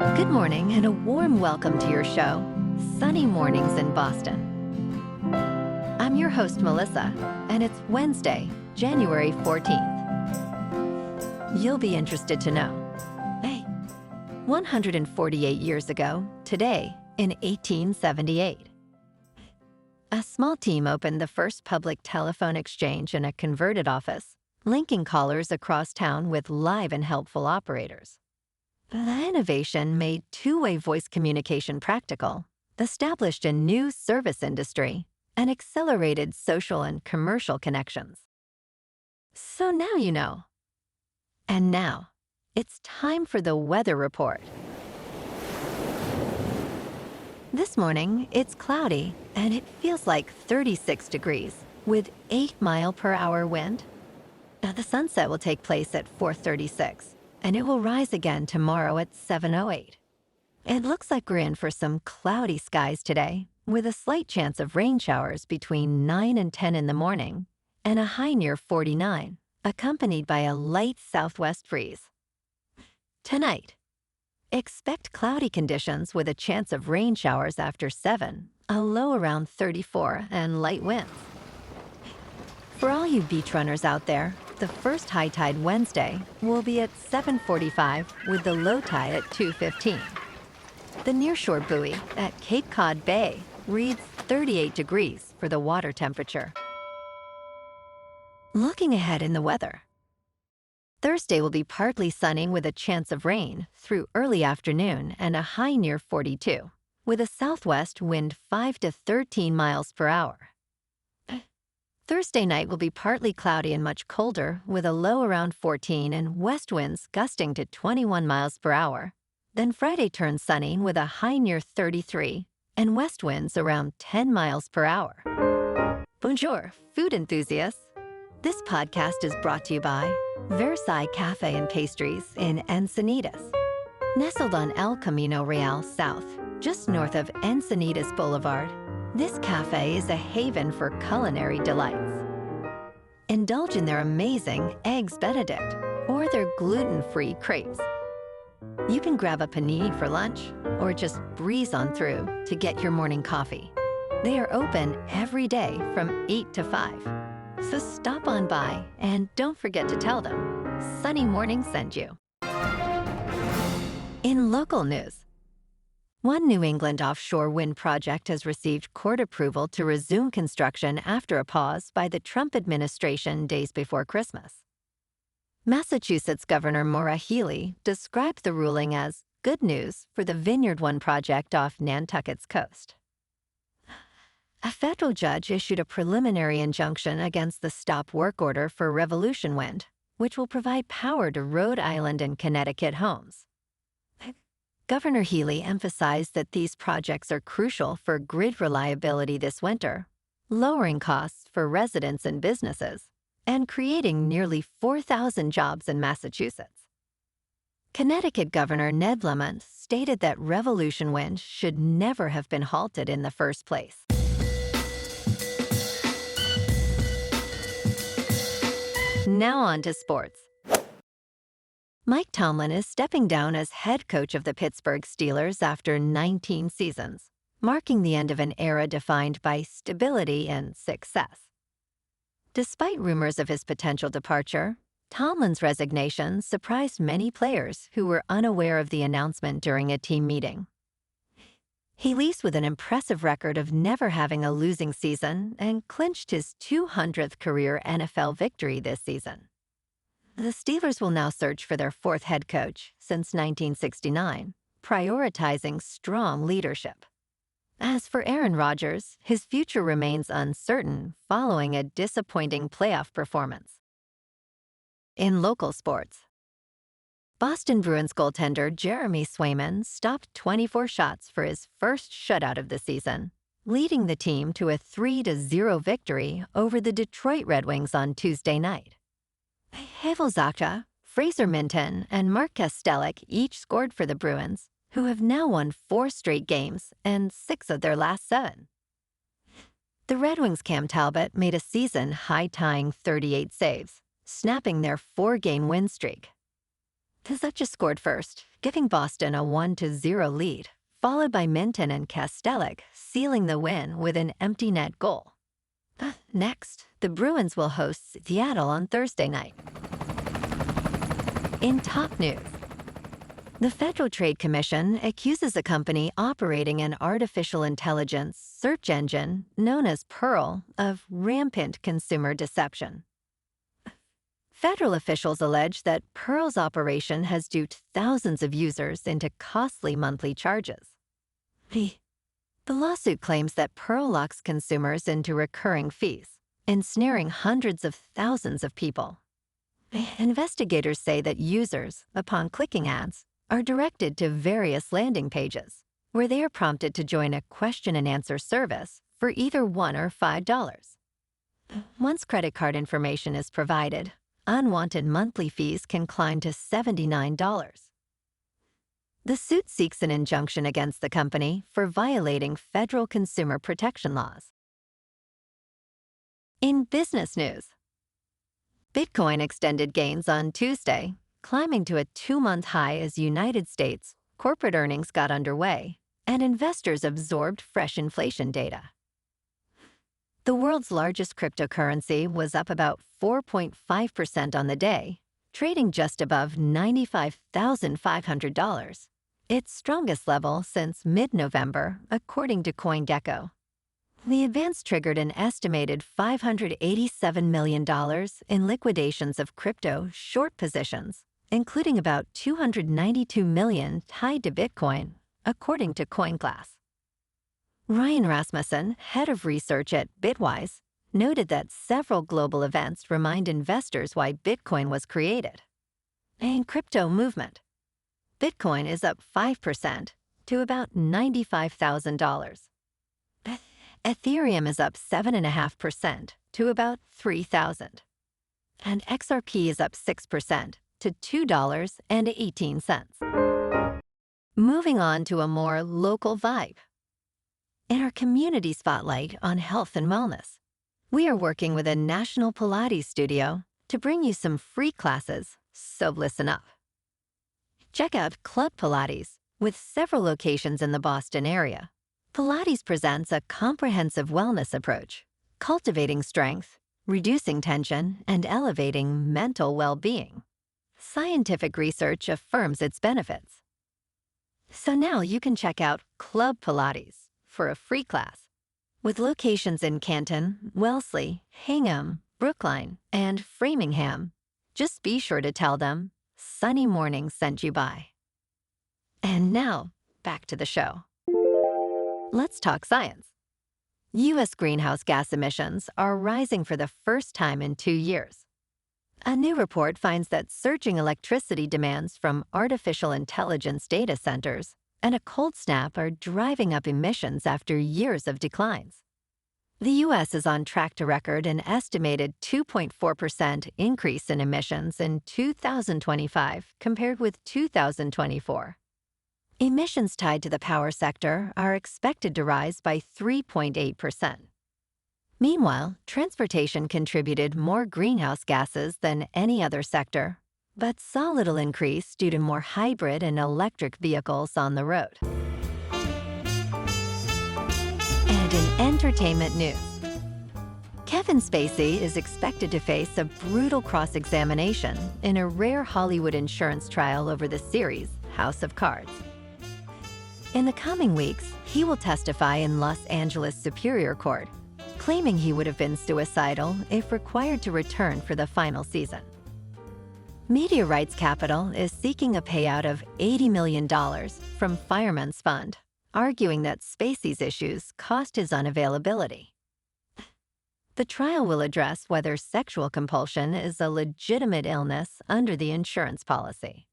Good morning and a warm welcome to your show, Sunny Mornings in Boston. I'm your host, Melissa, and it's Wednesday, January 14th. You'll be interested to know. Hey, 148 years ago, today, in 1878, a small team opened the first public telephone exchange in a converted office, linking callers across town with live and helpful operators. The innovation made two-way voice communication practical, established a new service industry, and accelerated social and commercial connections. So now you know. And now, it's time for the weather report. This morning, it's cloudy, and it feels like 36 degrees, with 8-mile-per-hour wind. Now, the sunset will take place at 4:36. And it will rise again tomorrow at 7:08. It looks like we're in for some cloudy skies today, with a slight chance of rain showers between 9 and 10 in the morning, and a high near 49, accompanied by a light southwest breeze. Tonight, expect cloudy conditions with a chance of rain showers after 7, a low around 34, and light winds. For all you beach runners out there, the first high tide Wednesday will be at 7:45 with the low tide at 2:15. The nearshore buoy at Cape Cod Bay reads 38 degrees for the water temperature. Looking ahead in the weather. Thursday will be partly sunny with a chance of rain through early afternoon and a high near 42, with a southwest wind 5 to 13 miles per hour. Thursday night will be partly cloudy and much colder, with a low around 14 and west winds gusting to 21 miles per hour. Then Friday turns sunny with a high near 33 and west winds around 10 miles per hour. Bonjour, food enthusiasts. This podcast is brought to you by Versailles Cafe and Pastries in Encinitas. Nestled on El Camino Real South, just north of Encinitas Boulevard, this cafe is a haven for culinary delights. Indulge in their amazing Eggs Benedict or their gluten-free crepes. You can grab a panini for lunch or just breeze on through to get your morning coffee. They are open every day from 8 to 5. So stop on by and don't forget to tell them Sunny Morning sent you. In local news, one New England offshore wind project has received court approval to resume construction after a pause by the Trump administration days before Christmas. Massachusetts Governor Maura Healey described the ruling as good news for the Vineyard 1 project off Nantucket's coast. A federal judge issued a preliminary injunction against the stop work order for Revolution Wind, which will provide power to Rhode Island and Connecticut homes. Governor Healey emphasized that these projects are crucial for grid reliability this winter, lowering costs for residents and businesses, and creating nearly 4,000 jobs in Massachusetts. Connecticut Governor Ned Lamont stated that Revolution Wind should never have been halted in the first place. Now on to sports. Mike Tomlin is stepping down as head coach of the Pittsburgh Steelers after 19 seasons, marking the end of an era defined by stability and success. Despite rumors of his potential departure, Tomlin's resignation surprised many players who were unaware of the announcement during a team meeting. He leaves with an impressive record of never having a losing season and clinched his 200th career NFL victory this season. The Steelers will now search for their fourth head coach since 1969, prioritizing strong leadership. As for Aaron Rodgers, his future remains uncertain following a disappointing playoff performance. In local sports, Boston Bruins goaltender Jeremy Swayman stopped 24 shots for his first shutout of the season, leading the team to a 3-0 victory over the Detroit Red Wings on Tuesday night. Pavel Zacha, Fraser Minten, and Mark Kastelic each scored for the Bruins, who have now won 4 straight games and 6 of their last 7. The Red Wings' Cam Talbot made a season high-tying 38 saves, snapping their 4-game win streak. Zacha scored first, giving Boston a 1-0 lead, followed by Minten and Kastelic sealing the win with an empty net goal. Next, the Bruins will host Seattle on Thursday night. In top news, the Federal Trade Commission accuses a company operating an artificial intelligence search engine known as Pearl of rampant consumer deception. Federal officials allege that Pearl's operation has duped thousands of users into costly monthly charges. The lawsuit claims that Pearl locks consumers into recurring fees, ensnaring hundreds of thousands of people. Investigators say that users, upon clicking ads, are directed to various landing pages, where they are prompted to join a question-and-answer service for either $1 or $5. Once credit card information is provided, unwanted monthly fees can climb to $79. The suit seeks an injunction against the company for violating federal consumer protection laws. In business news, Bitcoin extended gains on Tuesday, climbing to a 2-month high as United States corporate earnings got underway and investors absorbed fresh inflation data. The world's largest cryptocurrency was up about 4.5% on the day, trading just above $95,500, its strongest level since mid-November, according to CoinGecko. The advance triggered an estimated $587 million in liquidations of crypto short positions, including about $292 million tied to Bitcoin, according to CoinGlass. Ryan Rasmussen, head of research at Bitwise, noted that several global events remind investors why Bitcoin was created. In crypto movement, Bitcoin is up 5% to about $95,000. Ethereum is up 7.5% to about $3,000. And XRP is up 6% to $2.18. Moving on to a more local vibe. In our community spotlight on health and wellness, we are working with a national Pilates studio to bring you some free classes, so listen up. Check out Club Pilates, with several locations in the Boston area. Pilates presents a comprehensive wellness approach, cultivating strength, reducing tension, and elevating mental well-being. Scientific research affirms its benefits. So now you can check out Club Pilates for a free class. With locations in Canton, Wellesley, Hingham, Brookline, and Framingham, just be sure to tell them Sunny Morning sent you by. And now, back to the show. Let's talk science. U.S. greenhouse gas emissions are rising for the first time in 2 years. A new report finds that surging electricity demands from artificial intelligence data centers and a cold snap are driving up emissions after years of declines. The U.S. is on track to record an estimated 2.4% increase in emissions in 2025 compared with 2024. Emissions tied to the power sector are expected to rise by 3.8%. Meanwhile, transportation contributed more greenhouse gases than any other sector, but saw little increase due to more hybrid and electric vehicles on the road. And in entertainment news, Kevin Spacey is expected to face a brutal cross-examination in a rare Hollywood insurance trial over the series House of Cards. In the coming weeks, he will testify in Los Angeles Superior Court, claiming he would have been suicidal if required to return for the final season. Media Rights Capital is seeking a payout of $80 million from Fireman's Fund, arguing that Spacey's issues cost his unavailability. The trial will address whether sexual compulsion is a legitimate illness under the insurance policy.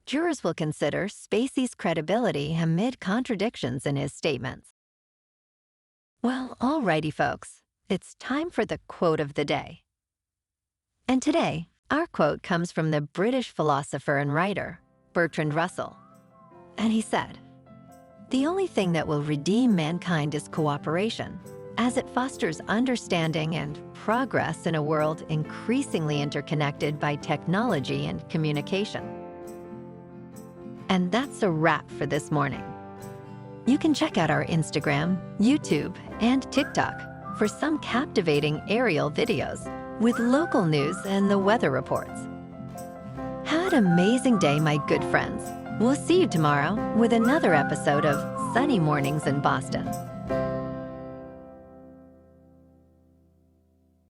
Jurors will consider Spacey's credibility amid contradictions in his statements. Well, alrighty, folks, it's time for the quote of the day. And today, our quote comes from the British philosopher and writer, Bertrand Russell. And he said, "The only thing that will redeem mankind is cooperation, as it fosters understanding and progress in a world increasingly interconnected by technology and communication. And that's a wrap for this morning. You can check out our Instagram, YouTube, and TikTok for some captivating aerial videos with local news and the weather reports. Have an amazing day, my good friends. We'll see you tomorrow with another episode of Sunny Mornings in Boston.